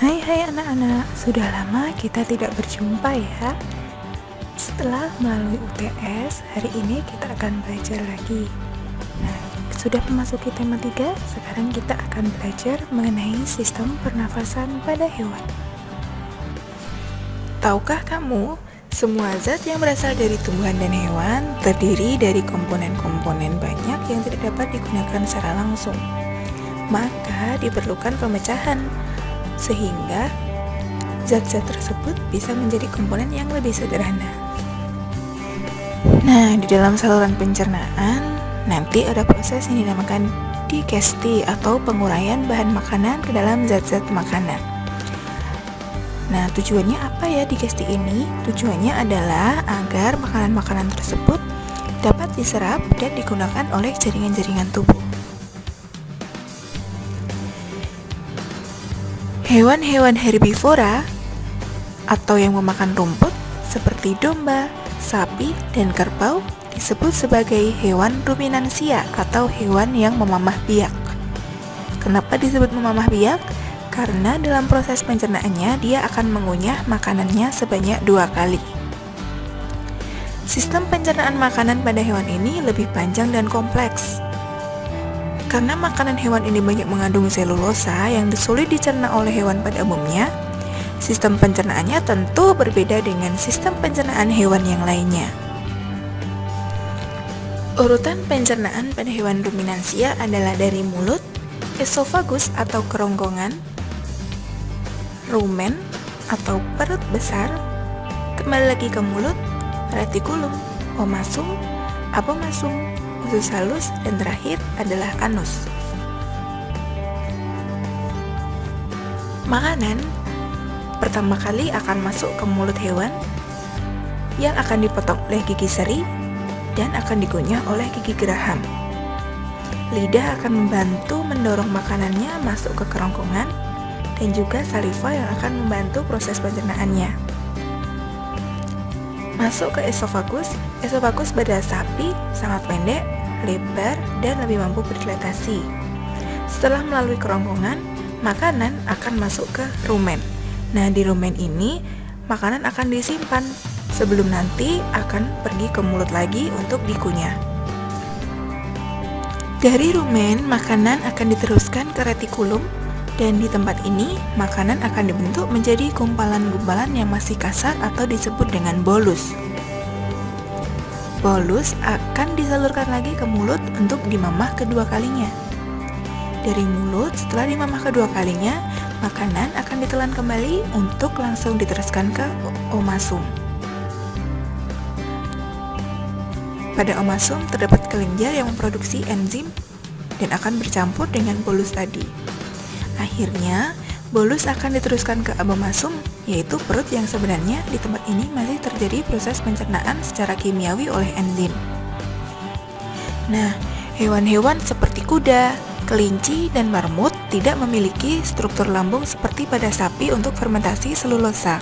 Hai anak-anak, sudah lama kita tidak berjumpa ya. Setelah melalui UTS, hari ini kita akan belajar lagi. Nah, sudah memasuki tema 3, sekarang kita akan belajar mengenai sistem pernafasan pada hewan. Tahukah kamu, semua zat yang berasal dari tumbuhan dan hewan terdiri dari komponen-komponen banyak yang tidak dapat digunakan secara langsung. Maka diperlukan pemecahan, sehingga zat-zat tersebut bisa menjadi komponen yang lebih sederhana. Nah, di dalam saluran pencernaan, nanti ada proses yang dinamakan digesti atau penguraian bahan makanan ke dalam zat-zat makanan. Nah, tujuannya apa ya digesti ini? Tujuannya adalah agar makanan-makanan tersebut dapat diserap dan digunakan oleh jaringan-jaringan tubuh. Hewan-hewan herbivora atau yang memakan rumput seperti domba, sapi, dan kerbau disebut sebagai hewan ruminansia atau hewan yang memamah biak. Kenapa disebut memamah biak? Karena dalam proses pencernaannya dia akan mengunyah makanannya sebanyak 2 kali. Sistem pencernaan makanan pada hewan ini lebih panjang dan kompleks. Karena makanan hewan ini banyak mengandung selulosa yang sulit dicerna oleh hewan pada umumnya, sistem pencernaannya tentu berbeda dengan sistem pencernaan hewan yang lainnya. Urutan pencernaan pada hewan ruminansia adalah dari mulut, esofagus atau kerongkongan, rumen atau perut besar, kembali lagi ke mulut, retikulum, omasum, abomasum, usus halus, dan terakhir adalah anus. Makanan pertama kali akan masuk ke mulut hewan yang akan dipotong oleh gigi seri dan akan dikunyah oleh gigi geraham. Lidah akan membantu mendorong makanannya masuk ke kerongkongan dan juga saliva yang akan membantu proses pencernaannya. Masuk ke esofagus. Esofagus pada sapi sangat pendek, lebar, dan lebih mampu berdilatasi. Setelah melalui kerongkongan, makanan akan masuk ke rumen. Nah, di rumen ini makanan akan disimpan sebelum nanti akan pergi ke mulut lagi untuk dikunyah. Dari rumen, makanan akan diteruskan ke retikulum, dan di tempat ini makanan akan dibentuk menjadi gumpalan-gumpalan yang masih kasar atau disebut dengan bolus. Bolus akan disalurkan lagi ke mulut untuk dimamah kedua kalinya. Dari mulut, setelah dimamah kedua kalinya, makanan akan ditelan kembali untuk langsung diteruskan ke omasum. Pada omasum terdapat kelenjar yang memproduksi enzim dan akan bercampur dengan bolus tadi. Akhirnya, bolus akan diteruskan ke abomasum, yaitu perut yang sebenarnya di tempat ini masih terjadi proses pencernaan secara kimiawi oleh enzim. Nah, hewan-hewan seperti kuda, kelinci, dan marmut tidak memiliki struktur lambung seperti pada sapi untuk fermentasi selulosa.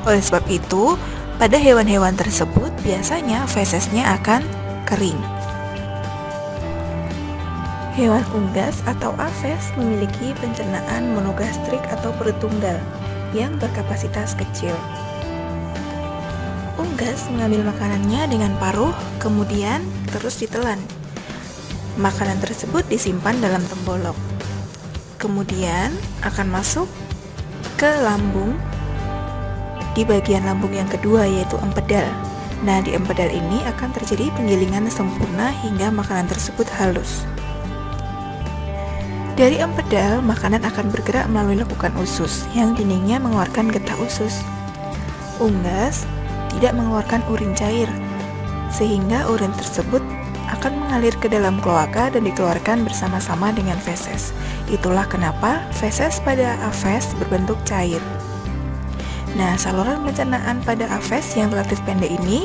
Oleh sebab itu, pada hewan-hewan tersebut biasanya fesesnya akan kering. Hewan unggas atau aves memiliki pencernaan monogastrik atau perut tunggal yang berkapasitas kecil. Unggas mengambil makanannya dengan paruh, kemudian terus ditelan. Makanan tersebut disimpan dalam tembolok. Kemudian akan masuk ke lambung di bagian lambung yang kedua, yaitu empedal. Nah, di empedal ini akan terjadi penggilingan sempurna hingga makanan tersebut halus. Dari empedal, makanan akan bergerak melalui lekukan usus yang dindingnya mengeluarkan getah usus. Unggas tidak mengeluarkan urin cair, sehingga urin tersebut akan mengalir ke dalam kloaka dan dikeluarkan bersama-sama dengan feses. Itulah kenapa feses pada aves berbentuk cair. Nah, saluran pencernaan pada aves yang relatif pendek ini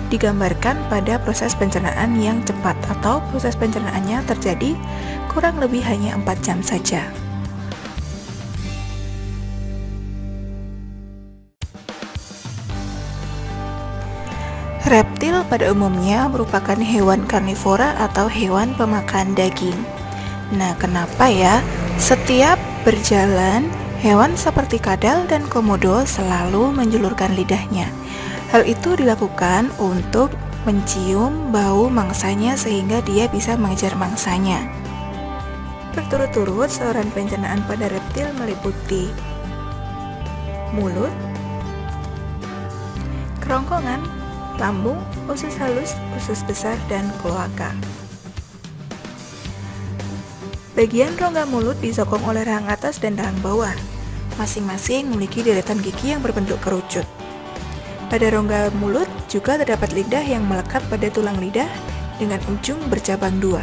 digambarkan pada proses pencernaan yang cepat atau proses pencernaannya terjadi kurang lebih hanya 4 jam saja. Reptil pada umumnya merupakan hewan karnivora atau hewan pemakan daging. Nah, kenapa ya? Setiap berjalan, Hewan seperti kadal dan komodo selalu menjulurkan lidahnya. Hal itu dilakukan untuk mencium bau mangsanya sehingga dia bisa mengejar mangsanya. Berturut-turut saluran pencernaan pada reptil meliputi mulut, kerongkongan, lambung, usus halus, usus besar, dan kloaka. Bagian rongga mulut disokong oleh rahang atas dan rahang bawah. Masing-masing memiliki deretan gigi yang berbentuk kerucut. Pada rongga mulut juga terdapat lidah yang melekat pada tulang lidah dengan ujung bercabang dua.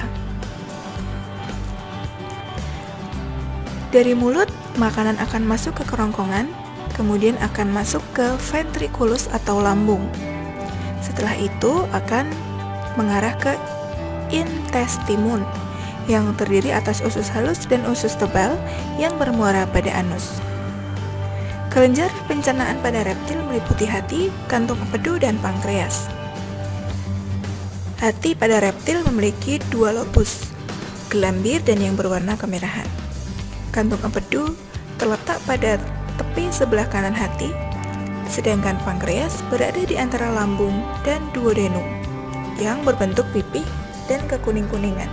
Dari mulut, makanan akan masuk ke kerongkongan, kemudian akan masuk ke ventriculus atau lambung. Setelah itu akan mengarah ke intestimun yang terdiri atas usus halus dan usus tebal yang bermuara pada anus. Kelenjar pencernaan pada reptil meliputi hati, kantung empedu, dan pankreas. Hati pada reptil memiliki dua lobus, gelambir dan yang berwarna kemerahan. Kantung empedu terletak pada tepi sebelah kanan hati, sedangkan pankreas berada di antara lambung dan duodenum yang berbentuk pipih dan kekuning-kuningan.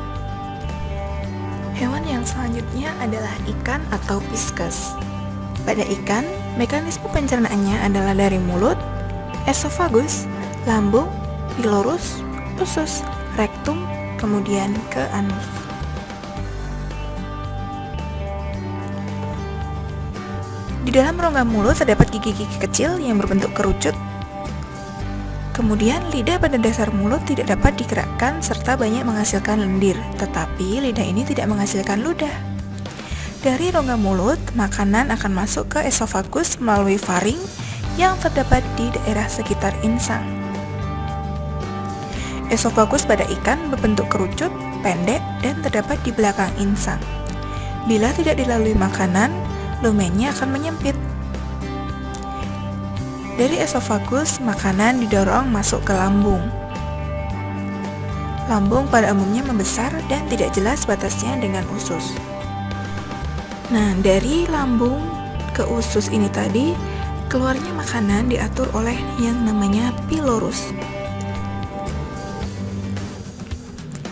Hewan yang selanjutnya adalah ikan atau pisces. Pada ikan, mekanisme pencernaannya adalah dari mulut, esofagus, lambung, pilorus, usus, rektum, kemudian ke anus. Di dalam rongga mulut terdapat gigi-gigi kecil yang berbentuk kerucut. Kemudian lidah pada dasar mulut tidak dapat digerakkan serta banyak menghasilkan lendir, tetapi lidah ini tidak menghasilkan ludah. Dari rongga mulut, makanan akan masuk ke esofagus melalui faring yang terdapat di daerah sekitar insang. Esofagus pada ikan berbentuk kerucut, pendek, dan terdapat di belakang insang. Bila tidak dilalui makanan, lumennya akan menyempit. Dari esofagus, makanan didorong masuk ke lambung. Lambung pada umumnya membesar dan tidak jelas batasnya dengan usus. Nah, dari lambung ke usus ini tadi, keluarnya makanan diatur oleh yang namanya pilorus.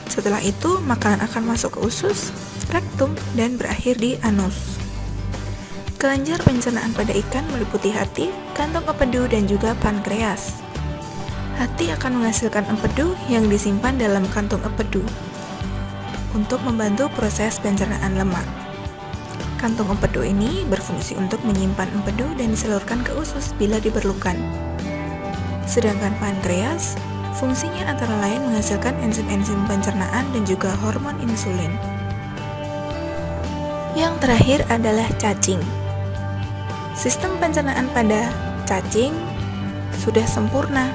Setelah itu, makanan akan masuk ke usus, rektum, dan berakhir di anus. Kelenjar pencernaan pada ikan meliputi hati, kantung empedu, dan juga pankreas. Hati akan menghasilkan empedu yang disimpan dalam kantung empedu untuk membantu proses pencernaan lemak. Kantung empedu ini berfungsi untuk menyimpan empedu dan disalurkan ke usus bila diperlukan. Sedangkan pankreas, fungsinya antara lain menghasilkan enzim-enzim pencernaan dan juga hormon insulin. Yang terakhir adalah cacing. Sistem pencernaan pada cacing sudah sempurna.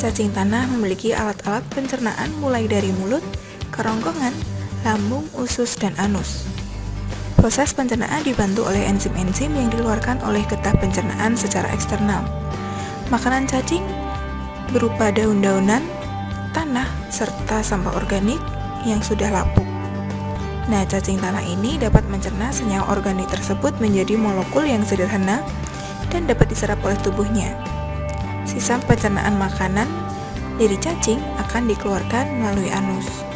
Cacing tanah memiliki alat-alat pencernaan mulai dari mulut, kerongkongan, lambung, usus, dan anus. Proses pencernaan dibantu oleh enzim-enzim yang dikeluarkan oleh getah pencernaan secara eksternal. Makanan cacing berupa daun-daunan, tanah, serta sampah organik yang sudah lapuk. Nah, cacing tanah ini dapat mencerna senyawa organik tersebut menjadi molekul yang sederhana dan dapat diserap oleh tubuhnya. Sisa pencernaan makanan dari cacing akan dikeluarkan melalui anus.